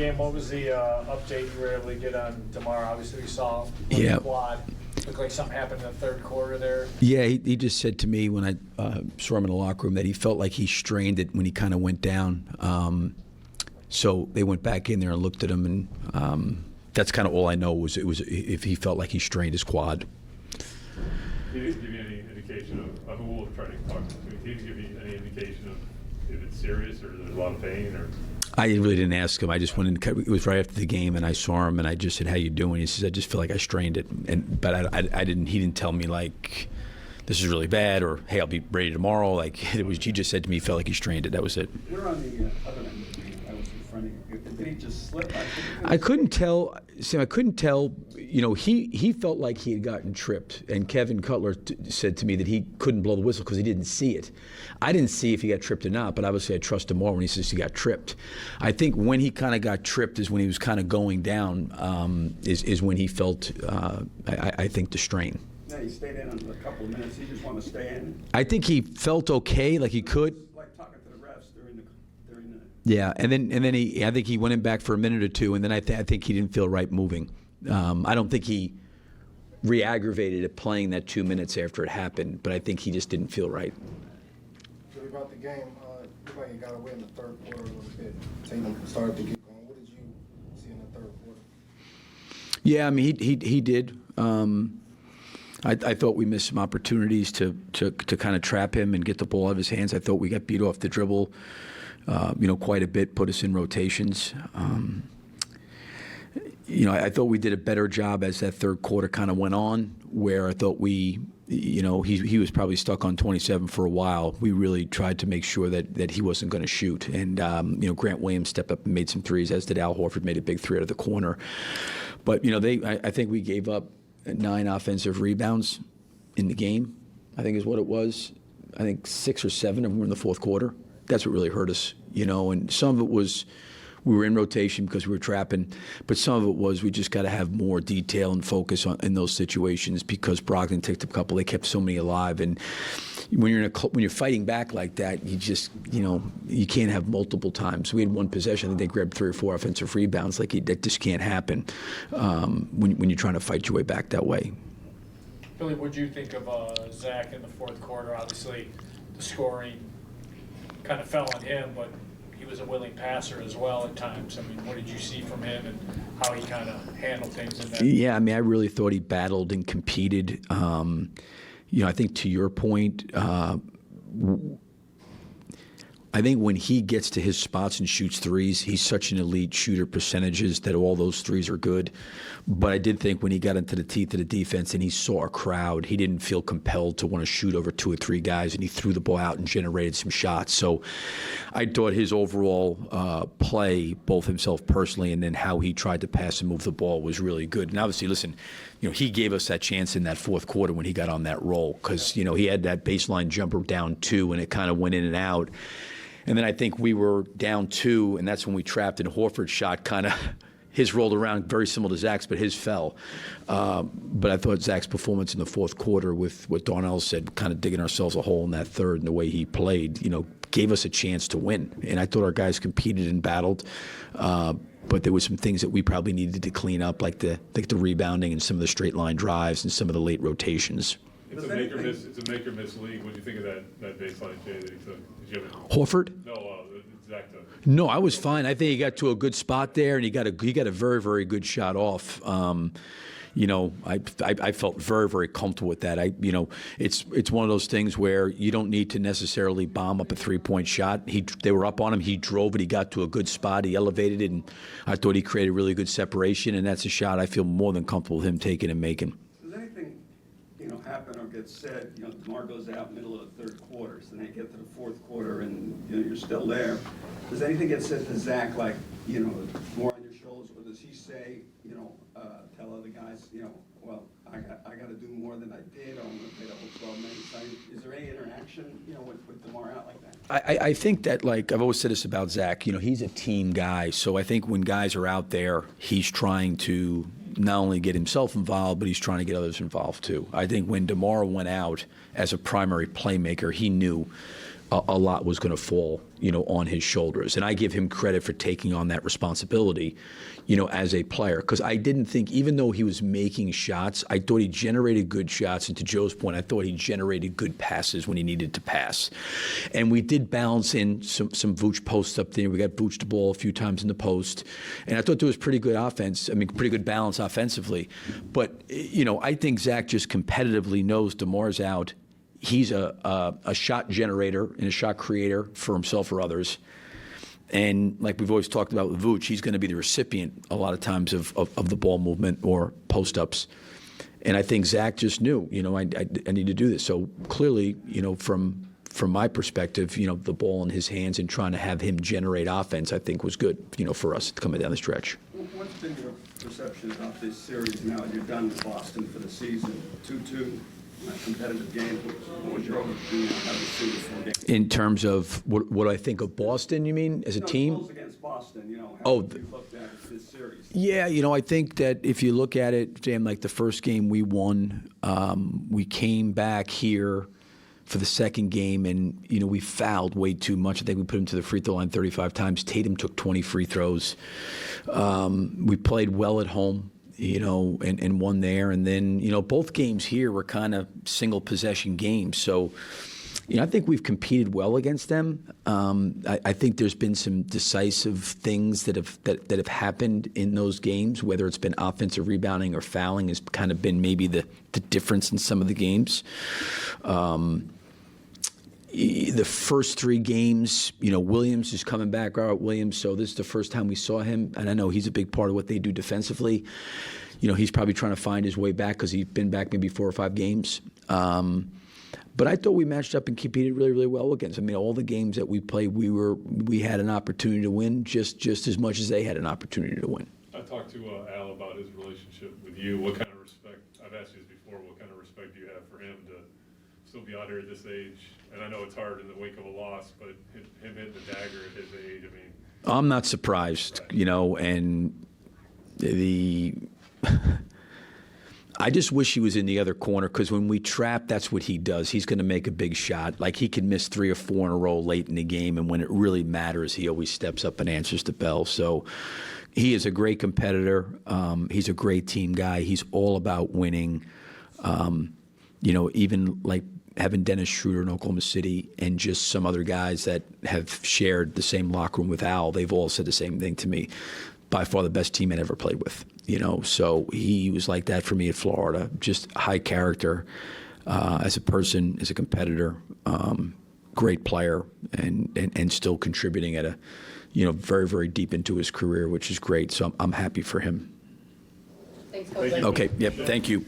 game, what was the update you were able to get on tomorrow? Obviously, we saw Yeah. the quad. Looked like something happened in the third quarter there. Yeah, he just said to me when I saw him in the locker room that he felt like he strained it when he kind of went down. So they went back in there and looked at him, and that's kind of all I know was if he felt like he strained his quad. He didn't give you any indication of who will try to talk to him. He didn't give you any indication of if it's serious or there's a lot of pain or. I really didn't ask him. I just went in. It was right after the game, and I saw him, and I just said, "How you doing?" He says, "I just feel like I strained it." But I didn't. He didn't tell me like, "This is really bad," or "Hey, I'll be ready tomorrow." Like it was. He just said to me, he felt like he strained it. That was it. We're on the other end of the game. I was in front of you. Did he just slip? I couldn't tell. Sam, I couldn't tell. You know, he felt like he had gotten tripped, and Kevin Cutler said to me that he couldn't blow the whistle because he didn't see it. I didn't see if he got tripped or not, but obviously I trust him more when he says he got tripped. I think when he kind of got tripped is when he was kind of going down. Is when he felt, I think, the strain. No, he stayed in a couple of minutes. He just wanted to stay in. I think he felt okay, like he could. Like talking to the refs during the. Yeah, and then I think he went in back for a minute or two, and then I think he didn't feel right moving. I don't think he re-aggravated it playing that 2 minutes after it happened, but I think he just didn't feel right. Really about the game, looked like you got away in the third quarter a little bit. Tatum started to get going. What did you see in the third quarter? Yeah, I mean he did. I thought we missed some opportunities to kind of trap him and get the ball out of his hands. I thought we got beat off the dribble, quite a bit, put us in rotations. I thought we did a better job as that third quarter kind of went on, where I thought he was probably stuck on 27 for a while. We really tried to make sure that he wasn't going to shoot. And, Grant Williams stepped up and made some threes, as did Al Horford, made a big three out of the corner. But, I think we gave up 9 offensive rebounds in the game, I think is what it was. I think 6 or 7 of them were in the fourth quarter. That's what really hurt us, and some of it was we were in rotation because we were trapping, but some of it was we just got to have more detail and focus in those situations because Brogdon took a couple. They kept so many alive, and when you're fighting back like that, you just you can't have multiple times. We had one possession. I think they grabbed 3 or 4 offensive rebounds. That just can't happen when you're trying to fight your way back that way. Billy, what did you think of Zach in the fourth quarter? Obviously, the scoring kind of fell on him, but he was a willing passer as well at times. I mean, what did you see from him and how he kind of handled things in that? Yeah, I mean, I really thought he battled and competed. I think to your point, I think when he gets to his spots and shoots threes, he's such an elite shooter percentages that all those threes are good. But I did think when he got into the teeth of the defense and he saw a crowd, he didn't feel compelled to want to shoot over 2 or 3 guys, and he threw the ball out and generated some shots. So I thought his overall play, both himself personally and then how he tried to pass and move the ball, was really good. And obviously, listen, he gave us that chance in that fourth quarter when he got on that roll because, he had that baseline jumper down 2 and it kind of went in and out. And then I think we were down 2, and that's when we trapped, and Horford's shot kind of, his rolled around very similar to Zach's, but his fell. But I thought Zach's performance in the fourth quarter with what Darnell said, kind of digging ourselves a hole in that third and the way he played, gave us a chance to win. And I thought our guys competed and battled. But there were some things that we probably needed to clean up, like the rebounding and some of the straight line drives and some of the late rotations. It's a make or miss league. What do you think of that baseline, Jay, that he took? Did you have Horford? No, Zach took. No, I was fine. I think he got to a good spot there, and he got a very, very good shot off. I felt very, very comfortable with that. It's one of those things where you don't need to necessarily bomb up a 3-point shot. They were up on him. He drove it. He got to a good spot. He elevated it, and I thought he created really good separation. And that's a shot I feel more than comfortable with him taking and making. Does anything, happen or get said? DeMar goes out middle of the third quarter, so then you get to the fourth quarter, and you're still there. Does anything get said to Zach, like more on your shoulders, or does he say, tell other guys, well, I got to do more than I did, or I'm going to play the whole 12 minutes? Is there any interaction, with DeMar out like that? I think that, like, I've always said this about Zach, he's a team guy. So I think when guys are out there, he's trying to not only get himself involved, but he's trying to get others involved too. I think when DeMar went out as a primary playmaker, he knew a lot was going to fall on his shoulders. And I give him credit for taking on that responsibility, as a player. Because I didn't think, even though he was making shots, I thought he generated good shots. And to Joe's point, I thought he generated good passes when he needed to pass. And we did balance in some Vooch posts up there. We got Vooch the ball a few times in the post. And I thought there was pretty good offense. I mean, pretty good balance offensively. But, I think Zach just competitively knows DeMar's out. He's a shot generator and a shot creator for himself or others. And like we've always talked about with Vooch, he's going to be the recipient a lot of times of the ball movement or post-ups. And I think Zach just knew, I need to do this. So clearly, from my perspective, the ball in his hands and trying to have him generate offense, I think was good, for us coming down the stretch. What's been your perception about this series now? You're done with Boston for the season, 2-2. Competitive game. What was your overview of how you see this 4 games? In terms of what I think of Boston, you mean, as a team? Goals against Boston, how have you looked at this series? Yeah, I think that if you look at it, Sam, like the first game we won, we came back here for the second game, and, we fouled way too much. I think we put him to the free throw line 35 times. Tatum took 20 free throws. We played well at home. And won there. And then, both games here were kind of single possession games. So, I think we've competed well against them. I think there's been some decisive things that have happened in those games, whether it's been offensive rebounding or fouling has kind of been maybe the difference in some of the games. The first 3 games, Williams is coming back, Robert Williams, so this is the first time we saw him, and I know he's a big part of what they do defensively. He's probably trying to find his way back because he's been back maybe 4 or 5 games. But I thought we matched up and competed really, really well against. I mean, all the games that we played, we had an opportunity to win just as much as they had an opportunity to win. I talked to Al about his relationship with you. What kind of respect, I've asked you this before, what kind of respect do you have for him to still be out here at this age? And I know it's hard in the wake of a loss, but him hitting the dagger at his age, I mean. I'm not surprised, and I just wish he was in the other corner, because when we trap, that's what he does. He's going to make a big shot. Like, he can miss 3 or 4 in a row late in the game, and when it really matters, he always steps up and answers the bell. So he is a great competitor. He's a great team guy. He's all about winning. Even like having Dennis Schroeder in Oklahoma City and just some other guys that have shared the same locker room with Al, they've all said the same thing to me. By far the best team I'd ever played with, So he was like that for me at Florida. Just high character as a person, as a competitor, great player, and still contributing at a, very, very deep into his career, which is great. So I'm happy for him. Thanks, Coach. Thank you. Okay, yep, thank you.